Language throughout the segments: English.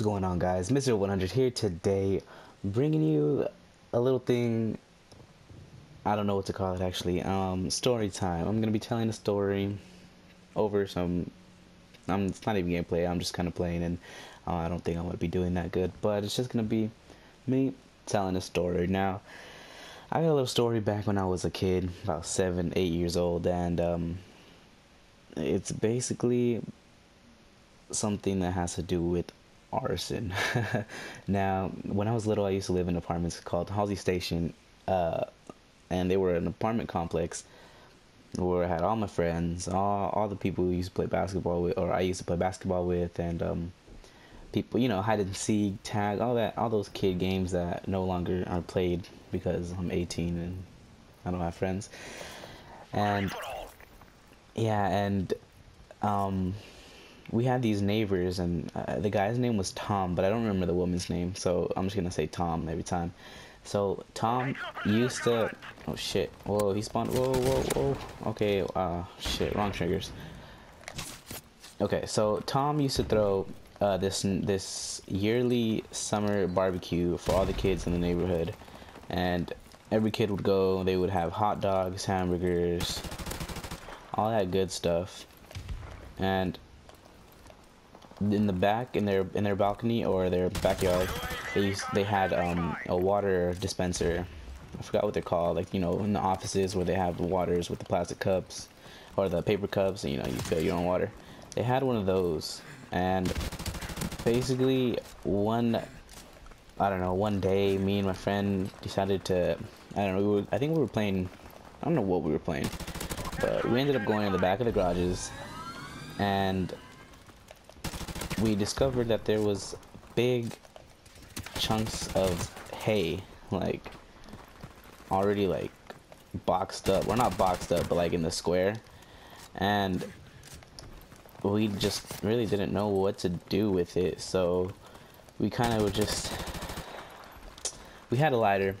What's going on, guys? Mr. 100 here today, bringing you a little thing. I don't know what to call it actually. Story time. I'm gonna be telling a story over some. It's not even gameplay. I'm just kind of playing, and I don't think I'm gonna be doing that good. But it's just gonna be me telling a story. Now, I got a little story back when I was a kid, about 7, 8 years old, and it's basically something that has to do with arson. Now, when I was little, I used to live in apartments called Halsey Station, and they were an apartment complex where I had all my friends, all the people who used to play basketball with, or I used to play basketball with, and people, hide and seek, tag, all those kid games that no longer are played because I'm 18 and I don't have friends. And yeah, and we had these neighbors, and the guy's name was Tom, but I don't remember the woman's name, so I'm just gonna say Tom every time. So Tom used to, oh shit, whoa, he spawned, whoa, okay, shit, wrong triggers. Okay, so Tom used to throw this yearly summer barbecue for all the kids in the neighborhood, and every kid would go. They would have hot dogs, hamburgers, all that good stuff, and in the back, in their balcony or their backyard, they had a water dispenser. I forgot what they're called, like, in the offices where they have the waters with the plastic cups or the paper cups, and you fill your own water. They had one of those, and basically one day, me and my friend decided to, I don't know, I think we were playing, I don't know what we were playing, but we ended up going in the back of the garages, and we discovered that there was big chunks of hay, like already like boxed up. We're not boxed up, but like in the square, and we just really didn't know what to do with it. So we kind of we had a lighter,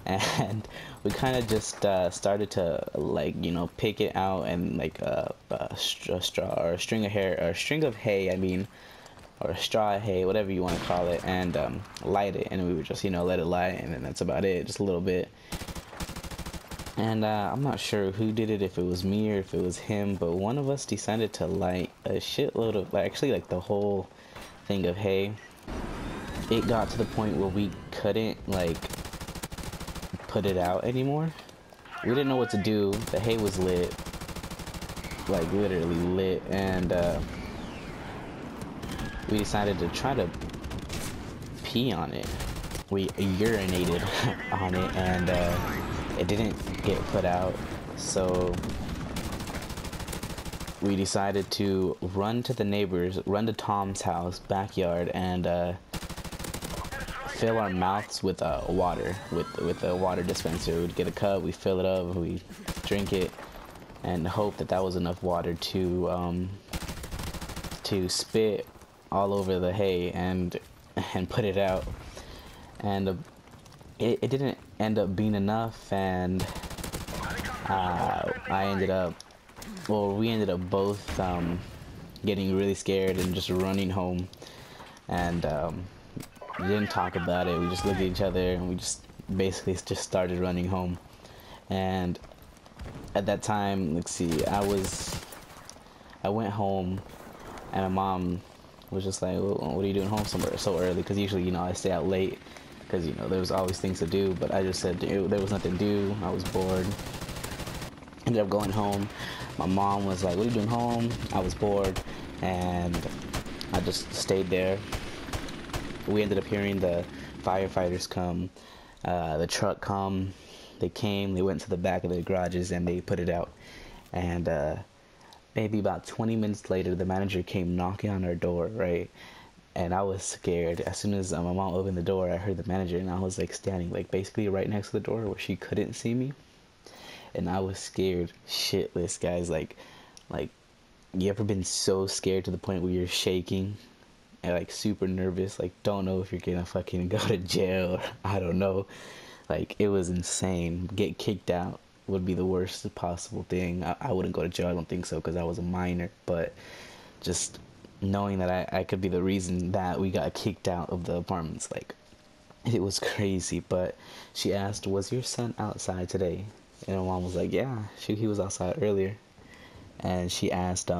and we kind of just started to, like, pick it out, and like a straw or a string of hair, or a string of hay, I mean, or a straw of hay, whatever you want to call it, and light it. And we would just let it light, and then that's about it, just a little bit. And I'm not sure who did it, if it was me or if it was him, but one of us decided to light a shitload of, actually, like, the whole thing of hay. It got to the point where we couldn't, like, put it out anymore. We didn't know what to do. The hay was lit, like literally lit, and we decided to try to pee on it. We urinated on it, and it didn't get put out, so we decided to run to the neighbors, run to Tom's house backyard, and fill our mouths with water, with a water dispenser. We'd get a cup, we fill it up, we drink it, and hope that was enough water to spit all over the hay and put it out. And it didn't end up being enough, and we ended up both getting really scared and just running home, and we didn't talk about it. We just looked at each other, and we just basically just started running home. And at that time, let's see, I went home, and my mom was just like, well, what are you doing home so early? Because usually, I stay out late, because there was always things to do. But I just said there was nothing to do. I was bored. Ended up going home. My mom was like, what are you doing home? I was bored, and I just stayed there. We ended up hearing the firefighters come, the truck come. They came, they went to the back of the garages, and they put it out. And maybe about 20 minutes later, the manager came knocking on our door, right? And I was scared. As soon as my mom opened the door, I heard the manager, and I was like standing like basically right next to the door where she couldn't see me. And I was scared shitless, guys. Like you ever been so scared to the point where you're shaking? And like super nervous, like don't know if you're gonna fucking go to jail, or I don't know. Like, it was insane. Get kicked out would be the worst possible thing. I wouldn't go to jail, I don't think so, because I was a minor, but just knowing that I could be the reason that we got kicked out of the apartments. Like, it was crazy. But she asked, "Was your son outside today?" And my mom was like, "Yeah, he was outside earlier." And she asked,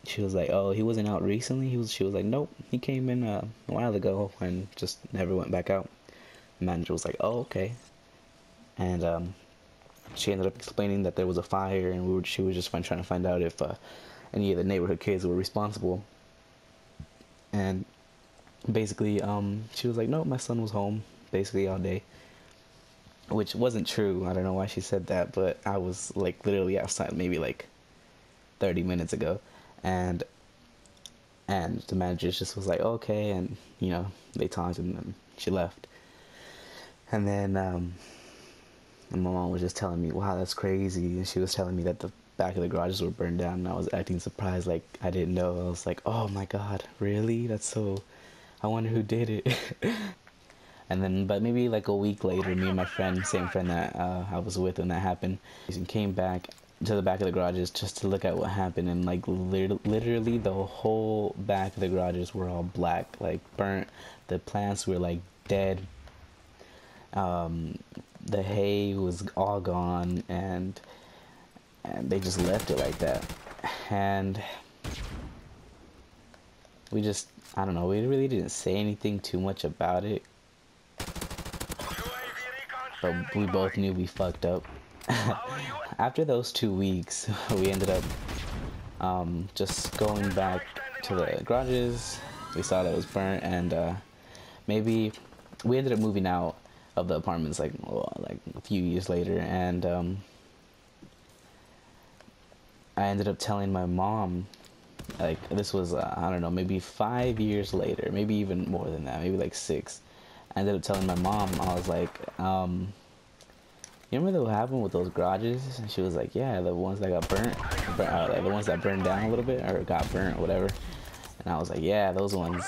she was like, "Oh, he wasn't out recently." She was like, "Nope, he came in a while ago and just never went back out." The manager was like, "Oh, okay." And she ended up explaining that there was a fire, and she was just trying to find out if any of the neighborhood kids were responsible. And basically, she was like, "No, my son was home basically all day," which wasn't true. I don't know why she said that, but I was like literally outside maybe like 30 minutes ago, and the manager just was like, "Okay," and they talked, and then she left. And then my mom was just telling me, "Wow, that's crazy," and she was telling me that the back of the garages were burned down, and I was acting surprised like I didn't know. I was like, "Oh my god, really? That's so, I wonder who did it." And then, but maybe like a week later, me and my friend, same friend that I was with when that happened, came back to the back of the garages just to look at what happened, and like literally the whole back of the garages were all black, like burnt. The plants were like dead. The hay was all gone, and they just left it like that. And we just, I don't know, we really didn't say anything too much about it, but we both knew we fucked up. After those 2 weeks, we ended up just going back to the garages. We saw that it was burnt, and maybe we ended up moving out of the apartments like a few years later, and I ended up telling my mom, like, this was I don't know, maybe 5 years later, maybe even more than that, maybe like 6. I ended up telling my mom, I was like, "You remember what happened with those garages?" And she was like, "Yeah, the ones that got like the ones that burned down a little bit, or got burnt or whatever." And I was like, "Yeah, those ones."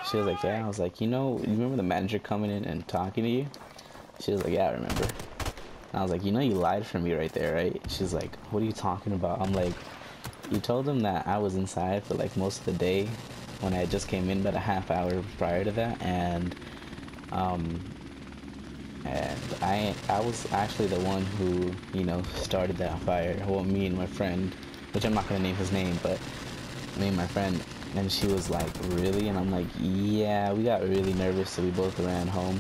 She was like, "Yeah." I was like, you remember the manager coming in and talking to you?" She was like, "Yeah, I remember." And I was like, "You lied for me right there, right?" She's like, "What are you talking about?" I'm like, "You told them that I was inside for like most of the day when I just came in about a half hour prior to that, and I was actually the one who started that fire. Well, me and my friend, which I'm not gonna name his name, but me and my friend." And she was like, "Really?" And I'm like, "Yeah, we got really nervous, so we both ran home."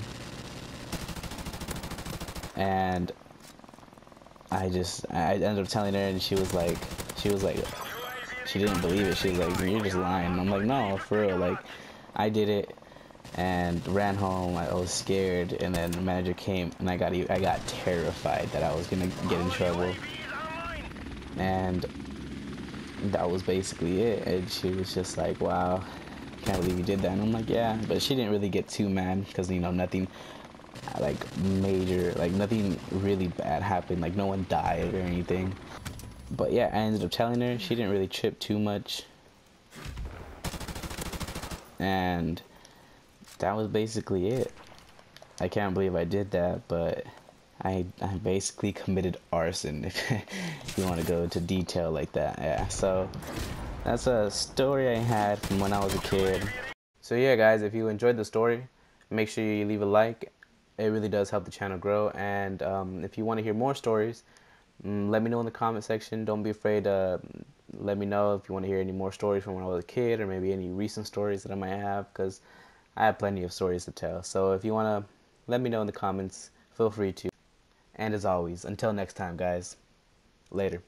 And I ended up telling her, and she was like, she didn't believe it. She was like, "You're just lying." And I'm like, "No, for real. Like, I did it." And ran home. I was scared, and then the manager came, and I got terrified that I was gonna get in trouble. And that was basically it. And she was just like, "Wow, I can't believe you did that." And I'm like, "Yeah," but she didn't really get too mad because nothing like major, like nothing really bad happened, like no one died or anything. But yeah, I ended up telling her. She didn't really trip too much, and that was basically it. I can't believe I did that, but I basically committed arson, if you want to go into detail like that. Yeah, so that's a story I had from when I was a kid. So yeah, guys, if you enjoyed the story, make sure you leave a like. It really does help the channel grow. And if you want to hear more stories, let me know in the comment section. Don't be afraid to let me know if you want to hear any more stories from when I was a kid, or maybe any recent stories that I might have, because I have plenty of stories to tell. So if you want to let me know in the comments, feel free to. And as always, until next time, guys, later.